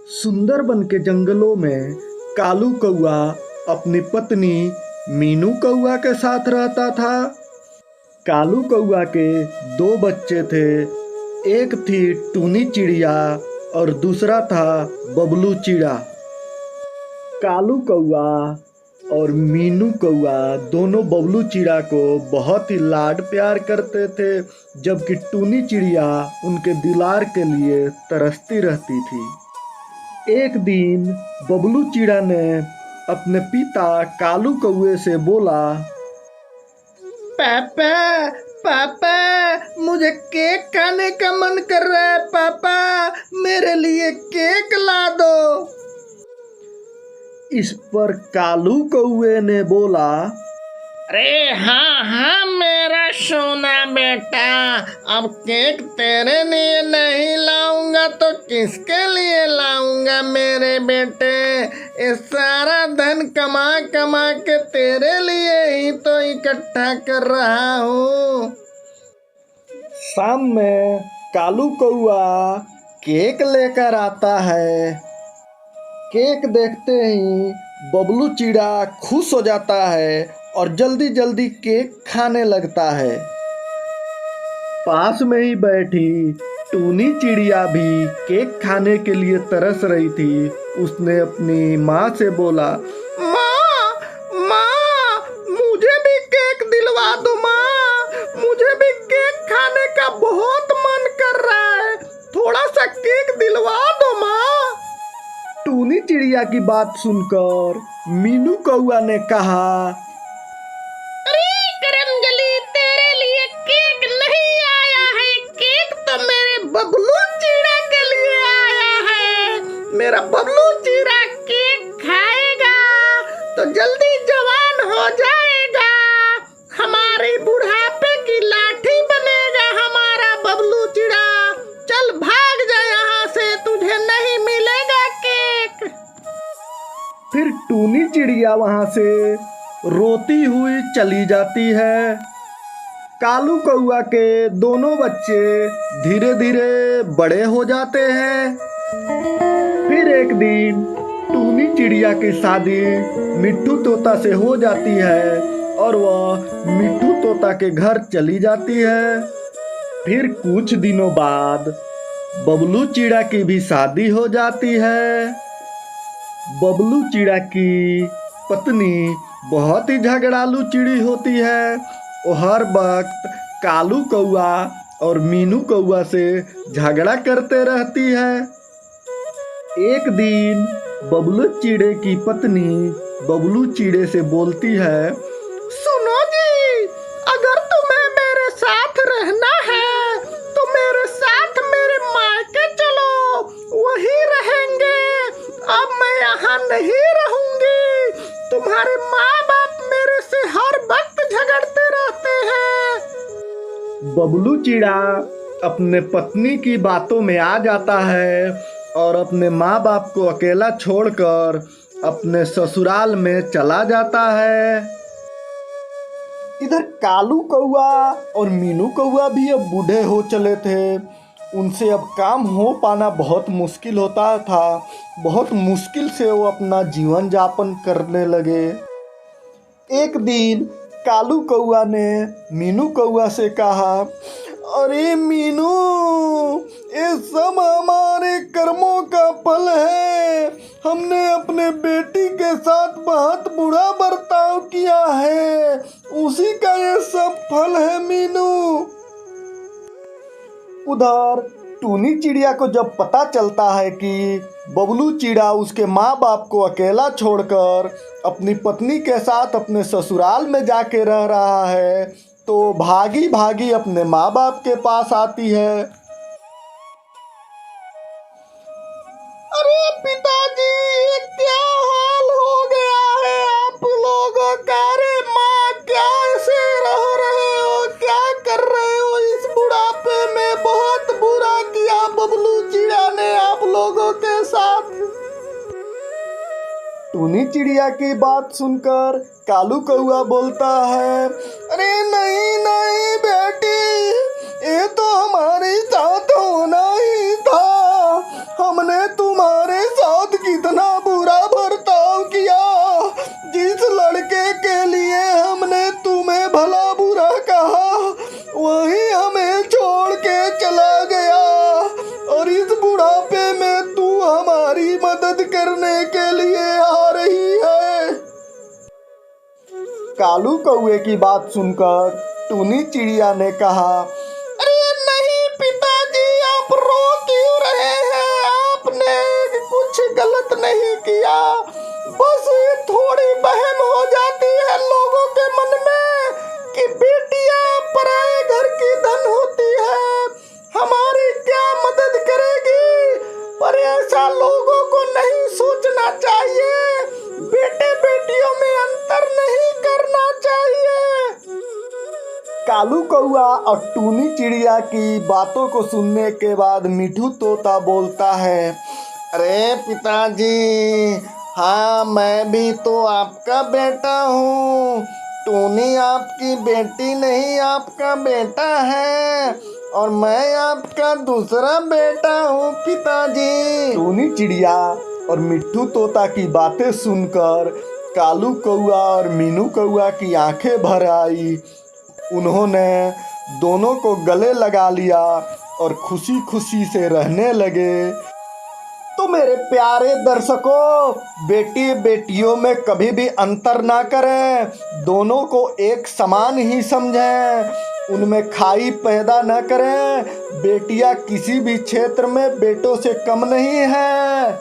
सुंदरबन के जंगलों में कालू कौआ अपनी पत्नी मीनू कौआ के साथ रहता था। कालू कौआ के दो बच्चे थे। एक थी टूनी चिड़िया और दूसरा था बबलू चिड़ा। कालू कौआ और मीनू कौआ दोनों बबलू चिड़ा को बहुत ही लाड प्यार करते थे, जबकि टूनी चिड़िया उनके दुलार के लिए तरसती रहती थी। एक दिन बबलू चिड़ा ने अपने पिता कालू कौए से बोला, पापा पापा मुझे केक खाने का मन कर रहा है, पापा मेरे लिए केक ला दो। इस पर कालू कौए ने बोला, अरे हाँ हाँ मेरा सोना बेटा, अब केक तेरे लिए नहीं लाऊंगा तो किसके लिए लाऊंगा मेरे बेटे। ये सारा धन कमा कमा के तेरे लिए ही तो इकट्ठा कर रहा हूँ। शाम में कालू कौआ केक लेकर आता है। केक देखते ही बबलू चिड़ा खुश हो जाता है और जल्दी जल्दी केक खाने लगता है। पास में ही बैठी टूनी चिड़िया भी केक खाने के लिए तरस रही थी। उसने अपनी माँ से बोला, माँ माँ मुझे भी केक दिलवा दो, माँ मुझे भी केक खाने का बहुत मन कर रहा है, थोड़ा सा केक दिलवा दो माँ। टूनी चिड़िया की बात सुनकर मीनू कौआ ने कहा, अरे करमजली तेरे लिए केक नहीं आया है, केक तो मेरे बबलू चिड़ा के लिए आया है। मेरा बबलू चिड़ा केक खाएगा तो जल्दी जवान हो जाएगा, हमारी बुढ़ापे की लाठी बनेगा हमारा बबलू चिड़ा। चल भाग जा यहाँ से, तुझे नहीं मिलेगा केक। फिर टूनी चिड़िया वहां से रोती हुई चली जाती है। कालू कौआ के दोनों बच्चे धीरे धीरे बड़े हो जाते हैं। फिर एक दिन टूनी चिड़िया की शादी मिट्ठू तोता से हो जाती है और वह मिट्ठू तोता के घर चली जाती है। फिर कुछ दिनों बाद बबलू चिड़ा की भी शादी हो जाती है। बबलू चिड़ा की पत्नी बहुत ही झगड़ालू चिड़ी होती है। वो हर वक्त कालू कौआ और मीनू कौआ से झगड़ा करते रहती है। एक दिन बबलू चिड़े की पत्नी बबलू चिड़े से बोलती है, सुनो जी, अगर तुम्हें मेरे साथ रहना है तो मेरे साथ मेरे मायके चलो, वहीं रहेंगे। अब मैं यहाँ नहीं रहूंगी, तुम्हारे माँ बाप मेरे से हर वक्त झगड़ते रहते हैं। बबलू चिड़ा अपने पत्नी की बातों में आ जाता है और अपने माँ बाप को अकेला छोड़कर अपने ससुराल में चला जाता है। इधर कालू कौआ और मीनू कौआ भी अब बूढ़े हो चले थे। उनसे अब काम हो पाना बहुत मुश्किल होता था। बहुत मुश्किल से वो अपना जीवन यापन करने लगे। एक दिन कालू कौआ ने मीनू कौआ से कहा, अरे मीनू, ये सब हमारे कर्मों का फल है। हमने अपने बेटी के साथ बहुत बुरा बर्ताव किया है, उसी का ये सब फल है मीनू। उधर टूनी चिड़िया को जब पता चलता है कि बबलू चिड़ा उसके माँ बाप को अकेला छोड़कर अपनी पत्नी के साथ अपने ससुराल में जाके रह रहा है, तो भागी भागी अपने माँ बाप के पास आती है। अरे पिताजी, ये क्या हाल हो गया है आप लोगों का? अरे माँ, क्या ऐसे रह रहे हो, क्या कर रहे हो इस बुढ़ापे में? बहुत बुरा किया बबलू चिड़ा ने आप लोगों के साथ। टूनी चिड़िया की बात सुनकर कालू कौआ बोलता है, अरे नहीं नहीं बेटी, ये तो हमारे साथ होना ही था। हमने तुम्हारे साथ कालू कौए की बात सुनकर टूनी चिड़िया ने कहा, अरे नहीं पिताजी, आप रो क्यों रहे हैं? आपने कुछ गलत नहीं किया, बस थोड़ी वहम हो जाती है लोगों के मन में कि बेटियां पराए घर की धन होती है, हमारी क्या मदद करेगी। पर ऐसा लोगों को नहीं सोचना चाहिए, बेटे बेटियों में अंतर नहीं करना चाहिए। कालू कौआ और टूनी चिड़िया की बातों को सुनने के बाद मिठू तोता बोलता है, अरे पिताजी, हाँ मैं भी तो आपका बेटा हूँ। टूनी आपकी बेटी नहीं, आपका बेटा है, और मैं आपका दूसरा बेटा हूँ पिताजी। टूनी चिड़िया और मिट्ठू तोता की बातें सुनकर कालू कौआ और मीनू कौआ की आंखें भर आई। उन्होंने दोनों को गले लगा लिया और खुशी खुशी से रहने लगे। तो मेरे प्यारे दर्शकों, बेटी बेटियों में कभी भी अंतर ना करें, दोनों को एक समान ही समझें, उनमें खाई पैदा न करें। बेटियां किसी भी क्षेत्र में बेटों से कम नहीं है।